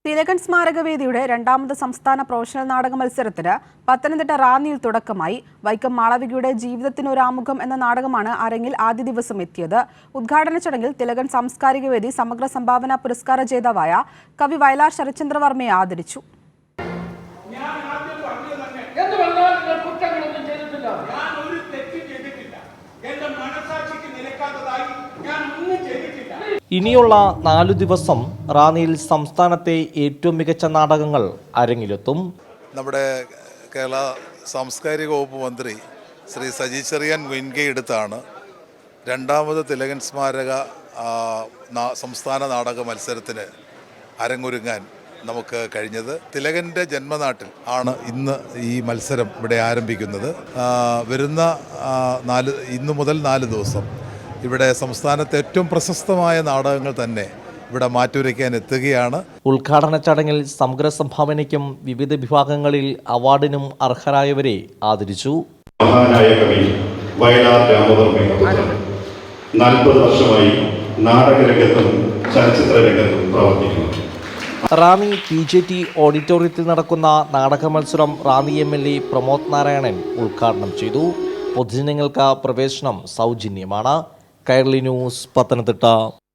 തിലകൻ സ്മാരകവേദിയുടെ രണ്ടാമത് സംസ്ഥാന പ്രൊഫഷണൽ നാടക മത്സരത്തിന് പത്തനംതിട്ട റാന്നിയിൽ തുടക്കമായി. വൈക്കം മാളവികയുടെ ജീവിതത്തിനൊരാമുഖം എന്ന നാടകമാണ് അരങ്ങിൽ ആദ്യ ദിവസം എത്തിയത്. ഉദ്ഘാടന ചടങ്ങിൽ തിലകൻ സാംസ്കാരിക വേദി സമഗ്ര സംഭാവന പുരസ്കാര ജേതാവായ കവി വയലാർ ശരത്ചന്ദ്രവർമ്മയെ ആദരിച്ചു. ഇനിയുള്ള 4 ദിവസം റാന്നിയിൽ സംസ്ഥാനത്തെ ഏറ്റവും മികച്ച നാടകങ്ങൾ അരങ്ങിലെത്തും. നമ്മുടെ കേരള സാംസ്കാരിക വകുപ്പ് മന്ത്രി ശ്രീ സജി ചെറിയാൻ മുൻകൈയെടുത്താണ് രണ്ടാമത് തിലകൻ സ്മാരക സംസ്ഥാന നാടക മത്സരത്തിന് അരങ്ങൊരുങ്ങാൻ നമുക്ക് കഴിഞ്ഞത്. തിലകൻ്റെ ജന്മനാട്ടിൽ ആണ് ഇന്ന് ഈ മത്സരം ഇവിടെ ആരംഭിക്കുന്നത്. വരുന്ന ഇന്നു മുതൽ 4 ദിവസം ഇവിടെ സംസ്ഥാനത്തെ ഏറ്റവും പ്രശസ്തമായ നാടകങ്ങൾ തന്നെ ഇവിടെ മാറ്റുരയ്ക്കാൻ എത്തുകയാണ്. ഉദ്ഘാടന ചടങ്ങിൽ സമഗ്ര സംഭാവനയ്ക്കും വിവിധ വിഭാഗങ്ങളിൽ അവാർഡിനും അർഹരായവരെ ആദരിച്ചു. മഹാനായ കവി വയലാർ രാമവർമ്മ 40 വർഷമായി നാടകരംഗത്തും ചലച്ചിത്ര രംഗത്തും പ്രവർത്തിക്കുന്നു. റാന്നി PJT ഓഡിറ്റോറിയത്തിൽ നടക്കുന്ന നാടക മത്സരം റാന്നി MLA പ്രമോദ് നാരായണൻ ഉദ്ഘാടനം ചെയ്തു. പൊതുജനങ്ങൾക്ക് പ്രവേശനം സൗജന്യമാണ്. കൈരളി ന്യൂസ്, പത്തനംതിട്ട.